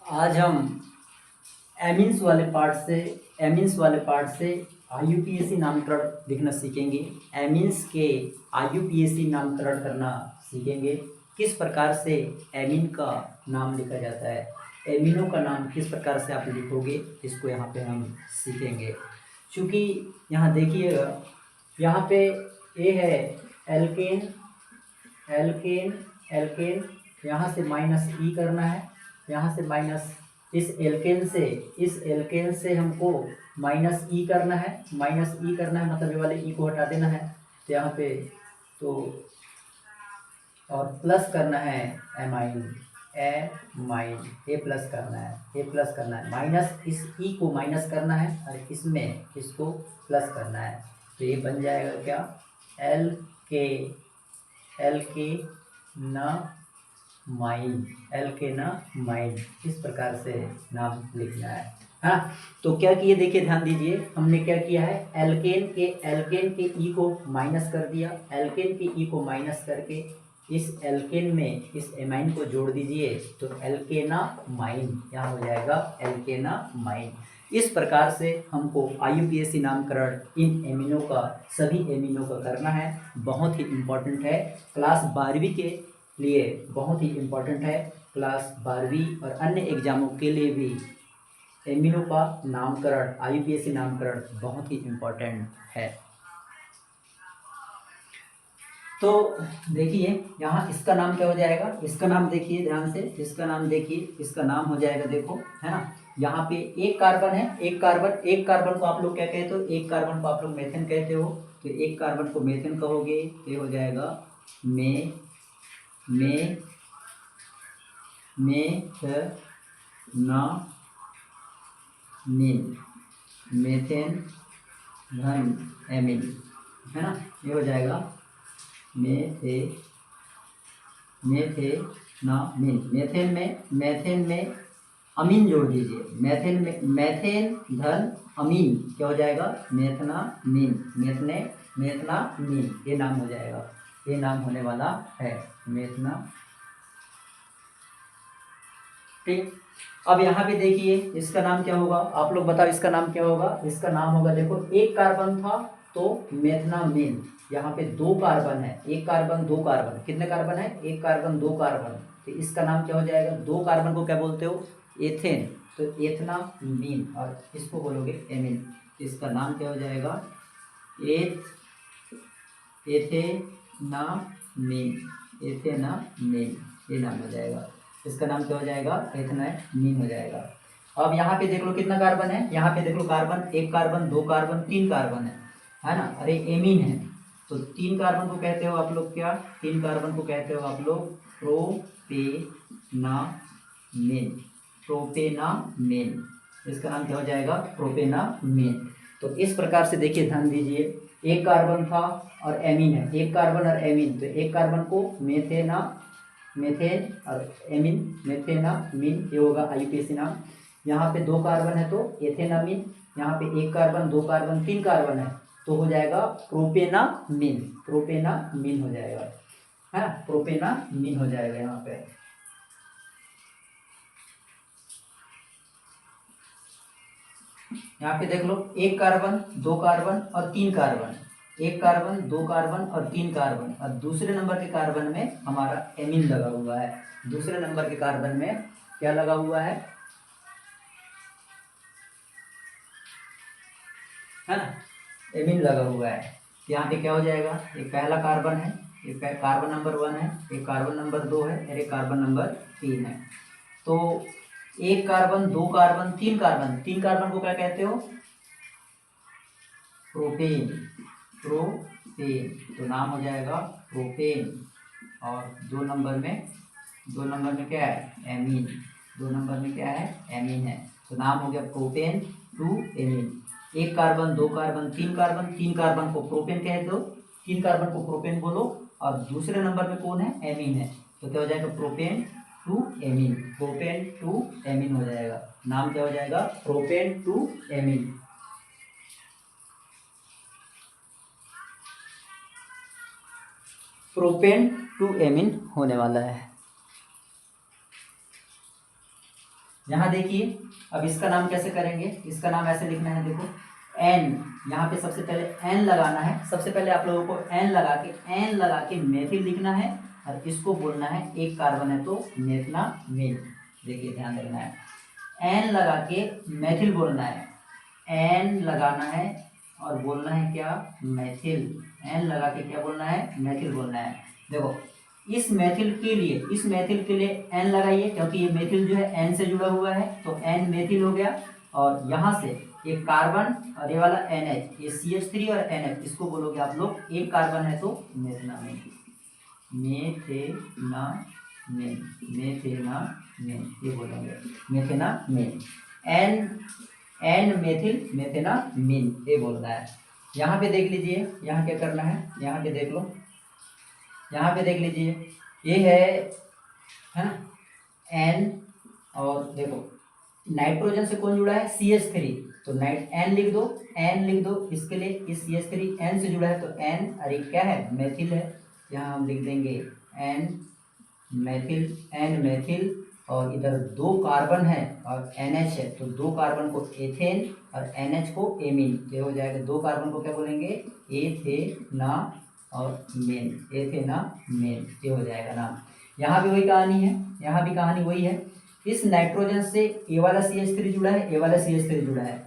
आज हम एमीन्स वाले पार्ट से आईयूपीएसी नामकरण लिखना सीखेंगे। एमीन्स के आईयूपीएसी नामकरण करना सीखेंगे। किस प्रकार से एमीन का नाम लिखा जाता है, एमीनों का नाम किस प्रकार से आप लिखोगे, इसको यहाँ पे हम सीखेंगे। चूँकि यहाँ देखिएगा, यहाँ पे ए है एल्केन, एल्केन एल्केन, यहाँ से माइनस ई करना है, यहाँ से माइनस इस एल्केन से हमको माइनस ई करना है, माइनस ई करना है मतलब ये वाले ई को हटा देना है तो यहाँ पे तो, और प्लस करना है एमाइन, ए प्लस करना है, माइनस इस ई को माइनस करना है और इसमें इसको प्लस करना है। तो ये बन जाएगा क्या, एल के ना माइन, एल के ना माइन, इस प्रकार से नाम लिखना है। हाँ, तो क्या किए देखिए, ध्यान दीजिए, हमने क्या किया है, एल्केन के ई को माइनस कर दिया, एल्केन के ई को माइनस करके इस एल्केन में इस एमाइन को जोड़ दीजिए तो एल्केना माइन, यहाँ हो जाएगा एल्केना माइन। इस प्रकार से हमको आईयूपीएसी नामकरण इन एमिनों का, सभी एमिनों का करना है। बहुत ही इम्पोर्टेंट है, क्लास 12वीं के लिए बहुत ही इम्पोर्टेंट है। क्लास 12वीं और अन्य एग्जामों के लिए भी एमिनों का नामकरण, आईयूपीएसी नामकरण बहुत ही इम्पोर्टेंट है। तो देखिए यहाँ इसका नाम क्या हो जाएगा, इसका नाम देखिए ध्यान से, इसका नाम देखिए, इसका नाम हो जाएगा, देखो है ना, यहाँ पे एक कार्बन है, एक कार्बन को आप लोग क्या कहते हो, एक कार्बन को आप लोग मेथेन कहते हो, तो एक कार्बन को मेथेन कहोगे, ये हो जाएगा मेथेन धन एमिन, है ना, ये हो जाएगा मेथेन में अमीन जोड़ दीजिए, मेथेन धन अमीन क्या हो जाएगा, मेथनामीन, ये नाम हो जाएगा, ये नाम होने वाला है मेथना। ठीक, अब यहाँ पे देखिए इसका नाम क्या होगा, आप लोग बताओ इसका नाम क्या होगा, इसका नाम होगा, देखो एक कार्बन था तो मेथनामीन, यहाँ पे दो कार्बन है, एक कार्बन दो कार्बन, कितने कार्बन है, एक कार्बन दो कार्बन, तो इसका नाम क्या हो जाएगा, दो कार्बन को क्या बोलते हो, एथेन, तो एथनामीन, और इसको बोलोगे एमीन, इसका नाम क्या हो जाएगा, एथेनामीन, ये नाम हो जाएगा, इसका नाम क्या हो जाएगा, एथेनामीन हो जाएगा। अब यहाँ पे देख लो कितना कार्बन है, यहाँ पे देख लो कार्बन, एक कार्बन दो कार्बन तीन कार्बन है ना, अरे एमीन है, तो तीन कार्बन को कहते हो आप लोग क्या, तीन कार्बन को कहते हो आप लोग प्रोपेनामेन, इसका नाम क्या हो जाएगा, प्रोपेनामेन। तो इस प्रकार से देखिए, ध्यान दीजिए, एक कार्बन था और एमीन है, एक कार्बन और एमीन, तो एक कार्बन को मेथेन और एमीन, मेथेनामीन, ये होगा आईयूपीएसी नाम। यहाँ पे दो कार्बन है तो एथेनामीन, यहाँ पे एक कार्बन दो कार्बन तीन कार्बन है तो हो जाएगा प्रोपेनामीन हो जाएगा, है प्रोपेनामीन हो जाएगा। यहाँ पे देख लो, एक कार्बन दो कार्बन और तीन कार्बन, एक कार्बन दो कार्बन और तीन कार्बन, और दूसरे नंबर के कार्बन में हमारा एमीन लगा हुआ है, दूसरे नंबर के कार्बन में क्या लगा हुआ है ना, एमीन लगा हुआ है। यहाँ पे क्या हो जाएगा, ये पहला कार्बन है, ये कार्बन नंबर 1 है, एक कार्बन नंबर 2 है और एक कार्बन नंबर 3 है। तो एक कार्बन दो कार्बन तीन कार्बन, तीन कार्बन को क्या कहते हो, प्रोपेन, तो नाम हो जाएगा प्रोपेन, और दो नंबर में क्या है, एमीन, दो नंबर में क्या है, एमीन है, तो नाम हो गया प्रोपेन टू एमीन। एक कार्बन दो कार्बन तीन कार्बन, तीन कार्बन को प्रोपेन कह दो, तीन कार्बन को प्रोपेन बोलो, और दूसरे नंबर पे कौन है, एमीन है, तो क्या हो जाएगा, प्रोपेन टू एमीन हो जाएगा, नाम क्या हो जाएगा, प्रोपेन टू एमीन। होने वाला है। यहाँ देखिए, अब इसका नाम कैसे करेंगे, इसका नाम ऐसे लिखना है, देखो एन, यहाँ पे सबसे पहले एन लगाना है। सबसे पहले आप लोगों को एन लगा के मेथिल लिखना है, और इसको बोलना है, एक कार्बन है तो मेथनामीन। देखिए ध्यान रखना है, एन लगा के मेथिल बोलना है, एन लगाना है और बोलना है क्या, मेथिल। एन लगा के क्या बोलना है, मेथिल बोलना है। देखो इस मेथिल के लिए एन लगाइए, क्योंकि ये मेथिल जो है एन से जुड़ा हुआ है, तो एन मेथिल हो गया। और यहाँ से एक कार्बन और ये वाला NH, ये CH3 और NH, इसको बोलोगे आप लोग, एक कार्बन है तो मेथनामीन, मेथेनामीन ये बोलेंगे, मेथेनामीन। एन मेथेनामीन ये बोलना है। यहाँ पे देख लीजिए, यहाँ क्या करना है, यहाँ पे देख लो, यहाँ पे देख लीजिए, ये है ना एन, और देखो नाइट्रोजन से कौन जुड़ा है, CH3, तो एन लिख दो इसके लिए, इस CH3 एन से जुड़ा है तो एन, अरे क्या है, मेथिल है, यहाँ हम लिख देंगे एन मेथिल, और इधर दो कार्बन है और NH है, तो दो कार्बन को एथेन और NH को एमीन, ये हो जाएगा, दो कार्बन को क्या बोलेंगे, एथेना और एथेनामीन, ये हो जाएगा नाम। यहाँ भी वही कहानी है, यहाँ भी कहानी वही है। इस नाइट्रोजन से ए वाला CH3 जुड़ा है, ए वाला CH3 जुड़ा है,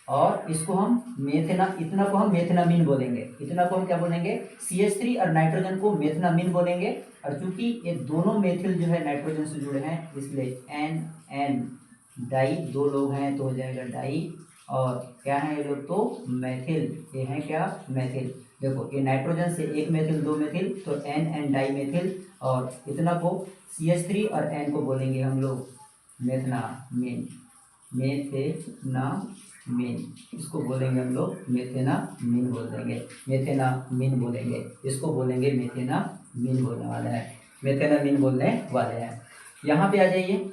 और इसको हम इतना को हम मेथनामीन बोलेंगे, इतना को हम क्या बोलेंगे, CH3, और नाइट्रोजन को मेथनामीन बोलेंगे। और चूंकि ये दोनों मेथिल जो है नाइट्रोजन से जुड़े हैं, इसलिए एन डाई, दो लोग हैं तो हो जाएगा डाई, और क्या है ये लोग, तो मेथिल, ये है क्या, मेथिल। देखो ये नाइट्रोजन से एक मेथिल, दो मेथिल, तो एन डाई मेथिल, और इतना को CH3 और एन को बोलेंगे हम लोग मेथनामीन, इसको बोलेंगे हम लोग मेथेनामीन बोलेंगे, इसको बोलेंगे मेथेनामीन बोलने वाला है, मेथेनामीन बोलने वाले हैं। यहाँ पे आ जाइए,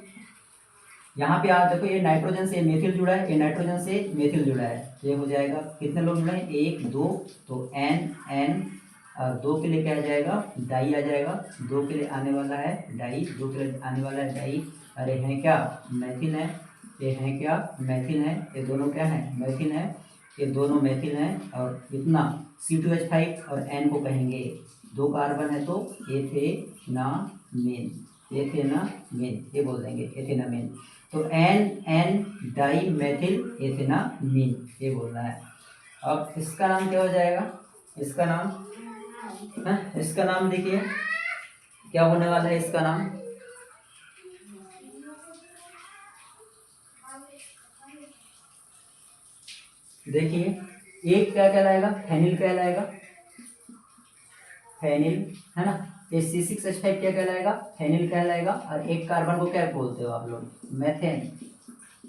यहाँ पे आप देखो, ये नाइट्रोजन से मेथिल जुड़ा है, ये नाइट्रोजन से मेथिल जुड़ा है, ये हो जाएगा, कितने लोग जुड़े हैं, एक दो, तो एन और दो के लिए क्या आ जाएगा, डाई आ जाएगा, दो के लिए आने वाला है डाई, दो के लिए आने वाला है डाई, अरे हैं क्या, मेथिल है, ये हैं क्या, मेथिल है, ये दोनों क्या है, मेथिल है, ये दोनों मेथिल हैं, और इतना C2H5 और N को कहेंगे, दो कार्बन है तो एथेनामीन ये बोल देंगे, एथेनामीन। तो एन डाई मेथिल एथेनामीन ये बोलना है। अब इसका नाम क्या हो जाएगा, इसका नाम देखिए क्या होने वाला है, इसका नाम देखिए, एक क्या कहलाएगा, फेनिल कहलाएगा, फेनिल है ना, ये C6H5 क्या कहलाएगा, फेनिल कहलाएगा, और एक कार्बन को क्या बोलते हो आप लोग,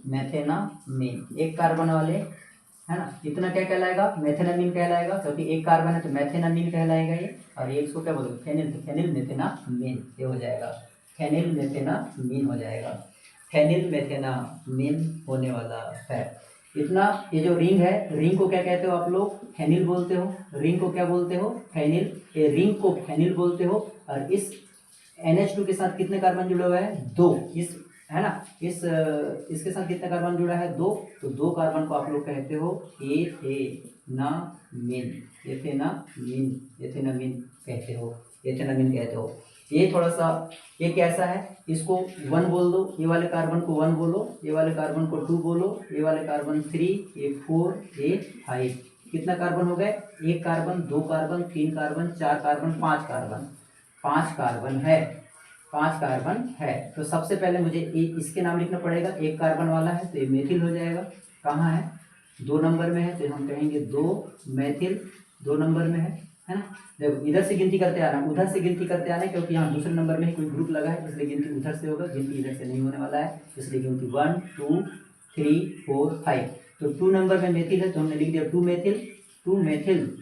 मेथेनामीन, एक कार्बन वाले है ना, इतना क्या कहलाएगा, मेथेनामीन कहलाएगा, क्योंकि एक कार्बन है तो मेथेनामीन कहलाएगा ये, और ये इसको क्या बोलोगे, फेनिल, तो फेनिल मेथेनामीन ये हो जाएगा, फेनिल मेथेनामीन हो जाएगा, फेनिल मेथेनामीन होने वाला है। इतना, ये जो रिंग है, रिंग को क्या कहते हो आप लोग, फेनिल बोलते हो, रिंग को क्या बोलते हो, फेनिल, ये रिंग को फेनिल बोलते हो। और इस NH2 के साथ कितने कार्बन जुड़े हुए हैं, दो, इस है ना, इसके साथ कितने कार्बन जुड़ा है, दो, तो दो कार्बन को आप लोग कहते हो एथेनामीन कहते हो। ये थोड़ा सा, ये कैसा है, इसको 1 बोल दो, ये वाले कार्बन को 1 बोलो, ये वाले कार्बन को 2 बोलो, ये वाले कार्बन 3, ये 4, ये 5, कितना कार्बन हो गए, एक कार्बन, दो कार्बन, तीन कार्बन, चार कार्बन, पांच कार्बन है। तो सबसे पहले मुझे इसके नाम लिखना पड़ेगा, एक कार्बन वाला है तो ये मेथिल हो जाएगा, कहाँ है, 2 नंबर में है, तो हम कहेंगे 2 मेथिल, 2 नंबर में है ना। देखो इधर से गिनती करते आना, उधर से गिनती करते आना, क्योंकि यहाँ दूसरे नंबर में ही कोई ग्रुप लगा है, इसलिए गिनती उधर से होगा, गिनती इधर से नहीं होने वाला है, इसलिए गिनती 1 2 3 4 5। तो 2 नंबर में मेथिल है तो हमने लिख दिया 2 मेथिल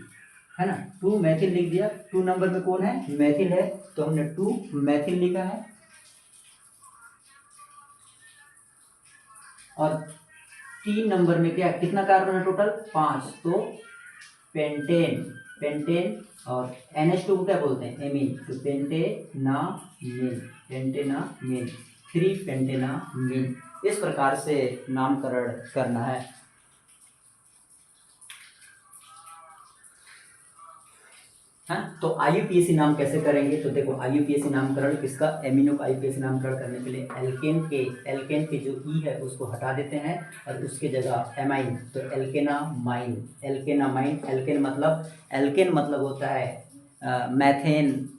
है ना, 2 मेथिल लिख दिया। 2 नंबर में कौन है, मेथिल है, तो हमने 2 मेथिल लिखा है। और 3 नंबर में क्या, कितना कार्बन है टोटल, 5, तो पेंटेन, और NH2 को क्या बोलते हैं, एमीन, तो पेंटेनामीन 3 पेंटेनामीन। इस प्रकार से नामकरण करना है। हाँ, तो IUPAC नाम कैसे करेंगे? तो देखो IUPAC नामकरण किसका, एमिनो का IUPAC नामकरण करने के लिए एल्केन के जो ई है उसको हटा देते हैं और उसके जगह एमाइन, तो एल्केनामाइन। एल्केन मतलब होता है मैथेन,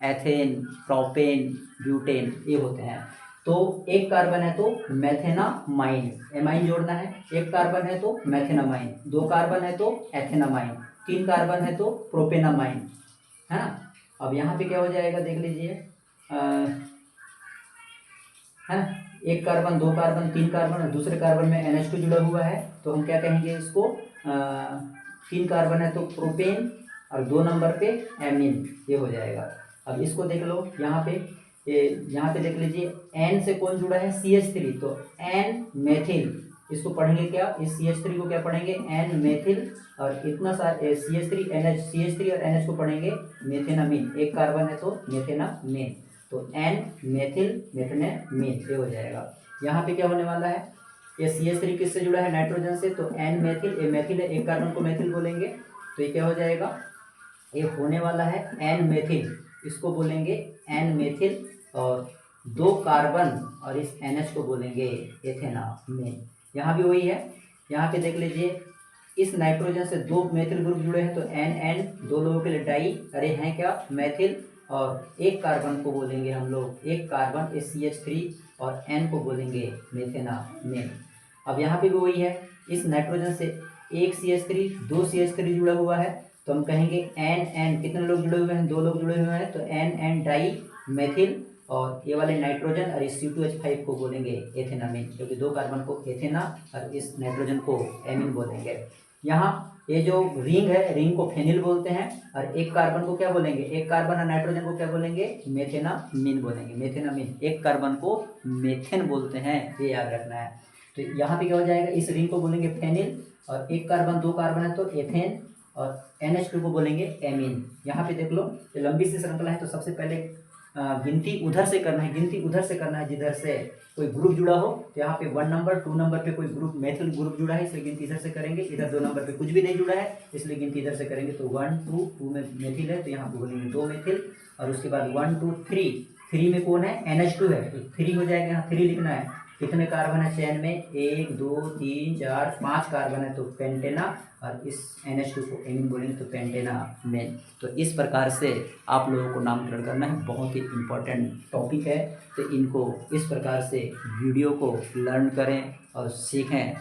एथेन, प्रोपेन, ब्यूटेन, ये होते हैं। तो एक कार्बन है तो मैथेनामाइन, एमाइन जोड़ना है। एक कार्बन है तो मैथेनामाइन, 2 कार्बन है तो एथेनामाइन, 3 कार्बन है तो प्रोपेनामाइन, है ना। अब यहाँ पे क्या हो जाएगा देख लीजिए, है ना, 1 कार्बन, 2 कार्बन, 3 कार्बन और दूसरे कार्बन में NH2 जुड़ा हुआ है, तो हम क्या कहेंगे इसको, 3 कार्बन है तो प्रोपेन और 2 नंबर पे एमीन, ये हो जाएगा। अब इसको देख लो यहाँ पे, यहाँ पे देख लीजिए N से कौन जुड़ा है, CH3, तो N मेथिल, इसको पढ़ेंगे क्या, इस CH3 को क्या पढ़ेंगे, N मेथिल, और इतना सारा CH3 और NH को पढ़ेंगे मेथेनामीन। 1 कार्बन है तो मेथेनामीन, तो N मेथिल मेथेनामीन, ये हो जाएगा। यहाँ पे क्या होने वाला है, ये CH3 किससे जुड़ा है, नाइट्रोजन से, तो N मेथिल, ये मेथिल है, 1 कार्बन को मेथिल बोलेंगे, तो ये क्या हो जाएगा, ये होने वाला है N मेथिल, इसको बोलेंगे N मेथिल, और 2 कार्बन और इस NH को बोलेंगे एथेनामीन। यहाँ भी वही है, यहाँ पे देख लीजिए इस नाइट्रोजन से 2 मेथिल ग्रुप जुड़े हैं तो NN, 2 लोगों के लिए डाई, अरे हैं क्या, मेथिल, और 1 कार्बन को बोलेंगे हम लोग, 1 कार्बन इस CH3 और N को बोलेंगे मेथेनामीन। अब यहाँ पे भी वही है, इस नाइट्रोजन से 1 CH3, 2 CH3 जुड़ा हुआ है, तो हम कहेंगे NN, कितने लोग जुड़े हुए हैं, 2 लोग जुड़े हुए हैं, तो NN डाई मेथिल, और ये वाले नाइट्रोजन और इस C2H5 को बोलेंगे एथेनामीन, क्योंकि 2 कार्बन को एथेना और इस नाइट्रोजन को एमीन बोलेंगे। यहाँ ये जो रिंग है, रिंग को फेनिल बोलते हैं, और 1 कार्बन को क्या बोलेंगे, 1 कार्बन और नाइट्रोजन को क्या बोलेंगे, मेथेनामीन बोलेंगे, मेथेनामीन। 1 कार्बन को मेथेन बोलते हैं, ये याद रखना है। तो यहाँ पे क्या हो जाएगा, इस रिंग को बोलेंगे फेनिल, और 1 कार्बन 2 कार्बन है तो एथेन, और NH2 को बोलेंगे एमीन। यहाँ पे देख लो, ये लंबी सी श्रृंखला है, तो सबसे पहले गिनती उधर से करना है, जिधर से कोई ग्रुप जुड़ा हो, तो यहाँ पे 1 नंबर, 2 नंबर पे कोई ग्रुप मेथिल ग्रुप जुड़ा है, इसलिए गिनती इधर से करेंगे। इधर 2 नंबर पे कुछ भी नहीं जुड़ा है, इसलिए गिनती इधर से करेंगे। तो 1 2 में मेथिल है, तो यहाँ पे बोलेंगे 2 मेथिल, और उसके बाद 1 2 3 में कौन है, NH2 है, तो 3 हो जाएगा, यहाँ 3 लिखना है। कितने कार्बन है चैन में, 1 2 3 4 5 कार्बन है, तो पेंटेना, और इस NH2 को एमीन बोलेंगे, तो पेंटेनामीन। तो इस प्रकार से आप लोगों को नामकरण करना है, बहुत ही इम्पोर्टेंट टॉपिक है। तो इनको इस प्रकार से वीडियो को लर्न करें और सीखें।